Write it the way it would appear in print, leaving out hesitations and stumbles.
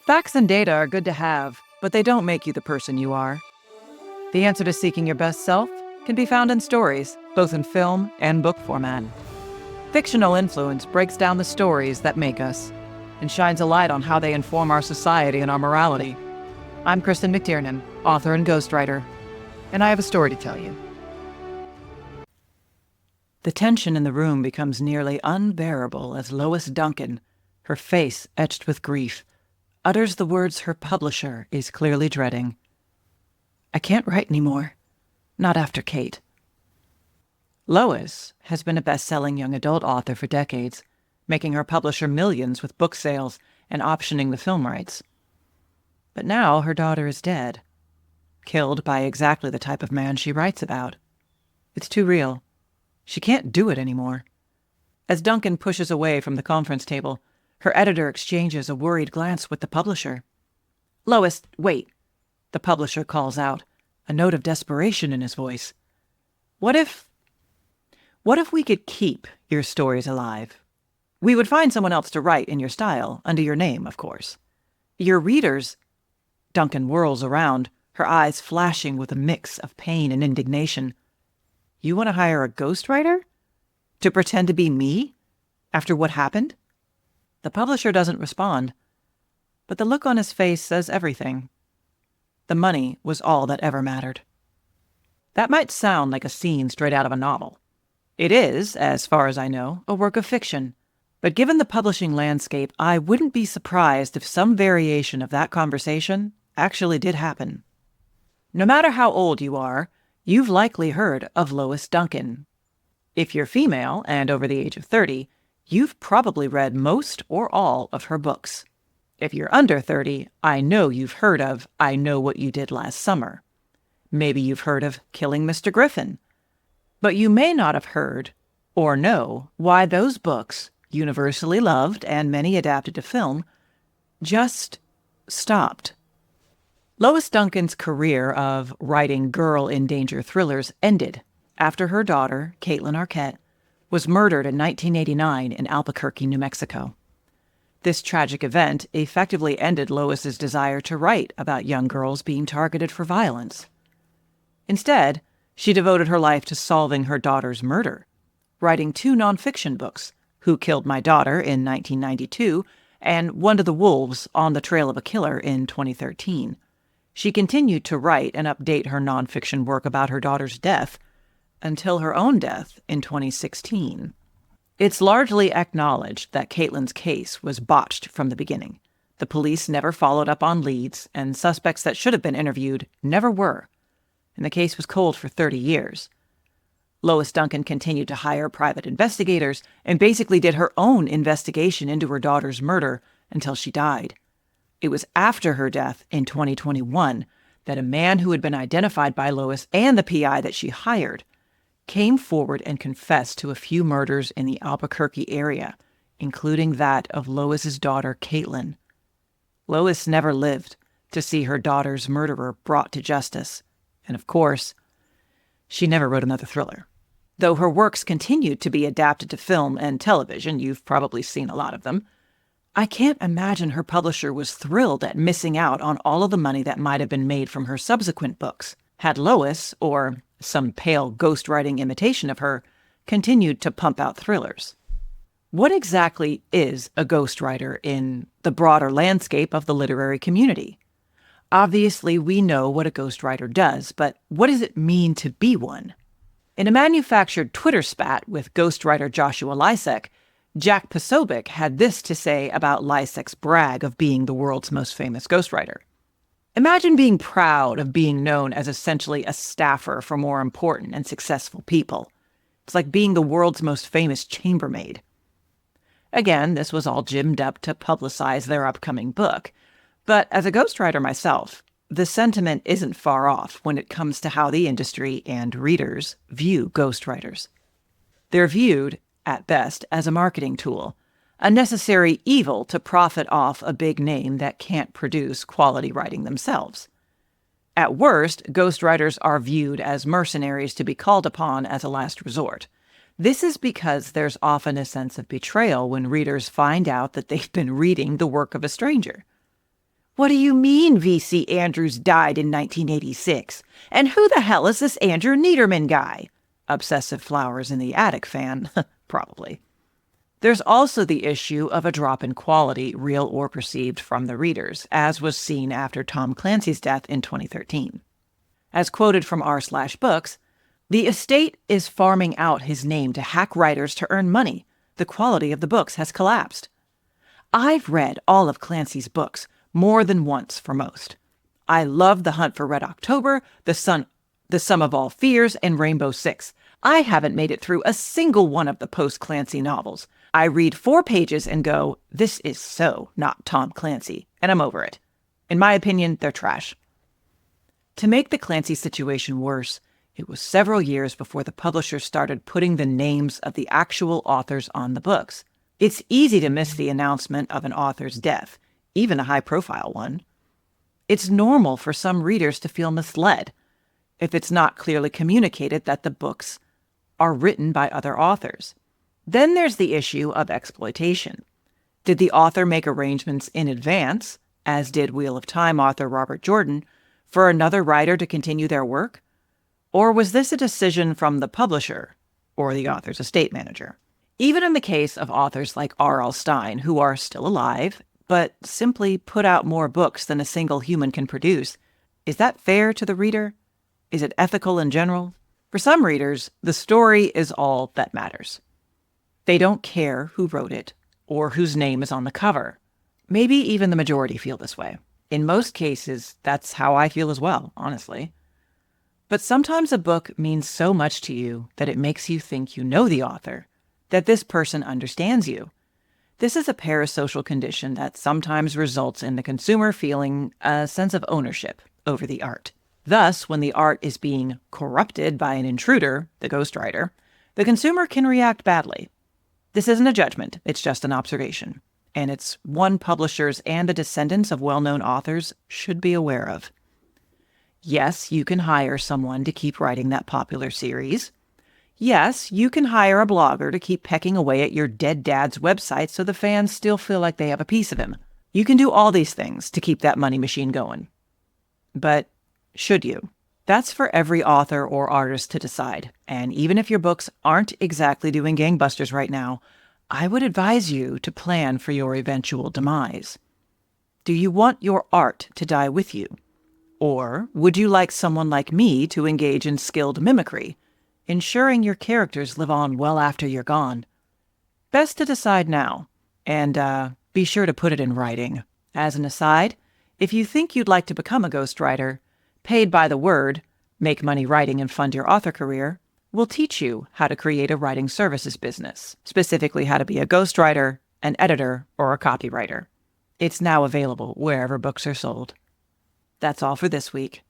Facts and data are good to have, but they don't make you the person you are. The answer to seeking your best self can be found in stories, both in film and book format. Fictional Influence breaks down the stories that make us and shines a light on how they inform our society and our morality. I'm Kristin McTiernan, author and ghostwriter, and I have a story to tell you. The tension in the room becomes nearly unbearable as Lois Duncan, her face etched with grief, utters the words her publisher is clearly dreading. I can't write anymore. Not after Kate. Lois has been a best-selling young adult author for decades, making her publisher millions with book sales and optioning the film rights. But now her daughter is dead, killed by exactly the type of man she writes about. It's too real. She can't do it anymore. As Duncan pushes away from the conference table, her editor exchanges a worried glance with the publisher. "Lois, wait," the publisher calls out, a note of desperation in his voice. What if we could keep your stories alive? We would find someone else to write in your style, under your name, of course. Your readers—" Duncan whirls around, her eyes flashing with a mix of pain and indignation. "You want to hire a ghostwriter? To pretend to be me? After what happened?" The publisher doesn't respond, but the look on his face says everything. The money was all that ever mattered. That might sound like a scene straight out of a novel. It is, as far as I know, a work of fiction. But given the publishing landscape, I wouldn't be surprised if some variation of that conversation actually did happen. No matter how old you are, you've likely heard of Lois Duncan. If you're female and over the age of 30, you've probably read most or all of her books. If you're under 30, I know you've heard of I Know What You Did Last Summer. Maybe you've heard of Killing Mr. Griffin. But you may not have heard or know why those books, universally loved and many adapted to film, just stopped. Lois Duncan's career of writing girl-in-danger thrillers ended after her daughter, Caitlin Arquette, was murdered in 1989 in Albuquerque, New Mexico. This tragic event effectively ended Lois's desire to write about young girls being targeted for violence. Instead, she devoted her life to solving her daughter's murder, writing 2 nonfiction books, Who Killed My Daughter in 1992 and One to the Wolves, On the Trail of a Killer in 2013. She continued to write and update her nonfiction work about her daughter's death until her own death in 2016. It's largely acknowledged that Caitlin's case was botched from the beginning. The police never followed up on leads, and suspects that should have been interviewed never were. And the case was cold for 30 years. Lois Duncan continued to hire private investigators and basically did her own investigation into her daughter's murder until she died. It was after her death in 2021 that a man who had been identified by Lois and the PI that she hired came forward and confessed to a few murders in the Albuquerque area, including that of Lois's daughter, Caitlin. Lois never lived to see her daughter's murderer brought to justice. And of course, she never wrote another thriller. Though her works continued to be adapted to film and television, you've probably seen a lot of them, I can't imagine her publisher was thrilled at missing out on all of the money that might have been made from her subsequent books, had Lois, or some pale ghostwriting imitation of her, continued to pump out thrillers. What exactly is a ghostwriter in the broader landscape of the literary community? Obviously, we know what a ghostwriter does, but what does it mean to be one? In a manufactured Twitter spat with ghostwriter Joshua Lysek, Jack Posobiec had this to say about Lysek's brag of being the world's most famous ghostwriter. Imagine being proud of being known as essentially a staffer for more important and successful people. It's like being the world's most famous chambermaid. Again, this was all gimmed up to publicize their upcoming book. But as a ghostwriter myself, the sentiment isn't far off when it comes to how the industry and readers view ghostwriters. They're viewed, at best, as a marketing tool, a necessary evil to profit off a big name that can't produce quality writing themselves. At worst, ghostwriters are viewed as mercenaries to be called upon as a last resort. This is because there's often a sense of betrayal when readers find out that they've been reading the work of a stranger. "What do you mean V.C. Andrews died in 1986? And who the hell is this Andrew Niederman guy?" Obsessive Flowers in the Attic fan, probably. There's also the issue of a drop in quality, real or perceived, from the readers, as was seen after Tom Clancy's death in 2013. As quoted from r/books, "The estate is farming out his name to hack writers to earn money. The quality of the books has collapsed. I've read all of Clancy's books, more than once for most. I love The Hunt for Red October, The Sum of All Fears, and Rainbow Six. I haven't made it through a single one of the post-Clancy novels. I read 4 pages and go, this is so not Tom Clancy, and I'm over it. In my opinion, they're trash." To make the Clancy situation worse, it was several years before the publisher started putting the names of the actual authors on the books. It's easy to miss the announcement of an author's death, even a high-profile one. It's normal for some readers to feel misled if it's not clearly communicated that the books are written by other authors. Then there's the issue of exploitation. Did the author make arrangements in advance, as did Wheel of Time author Robert Jordan, for another writer to continue their work? Or was this a decision from the publisher or the author's estate manager? Even in the case of authors like R.L. Stine, who are still alive, but simply put out more books than a single human can produce, is that fair to the reader? Is it ethical in general? For some readers, the story is all that matters. They don't care who wrote it or whose name is on the cover. Maybe even the majority feel this way. In most cases, that's how I feel as well, honestly. But sometimes a book means so much to you that it makes you think you know the author, that this person understands you. This is a parasocial condition that sometimes results in the consumer feeling a sense of ownership over the art. Thus, when the art is being corrupted by an intruder, the ghostwriter, the consumer can react badly. This isn't a judgment, it's just an observation. And it's one publishers and the descendants of well-known authors should be aware of. Yes, you can hire someone to keep writing that popular series. Yes, you can hire a blogger to keep pecking away at your dead dad's website so the fans still feel like they have a piece of him. You can do all these things to keep that money machine going. But should you? That's for every author or artist to decide. And even if your books aren't exactly doing gangbusters right now, I would advise you to plan for your eventual demise. Do you want your art to die with you? Or would you like someone like me to engage in skilled mimicry, ensuring your characters live on well after you're gone? Best to decide now, and be sure to put it in writing. As an aside, if you think you'd like to become a ghostwriter, paid by the word, make money writing and fund your author career, we'll teach you how to create a writing services business, specifically how to be a ghostwriter, an editor, or a copywriter. It's now available wherever books are sold. That's all for this week.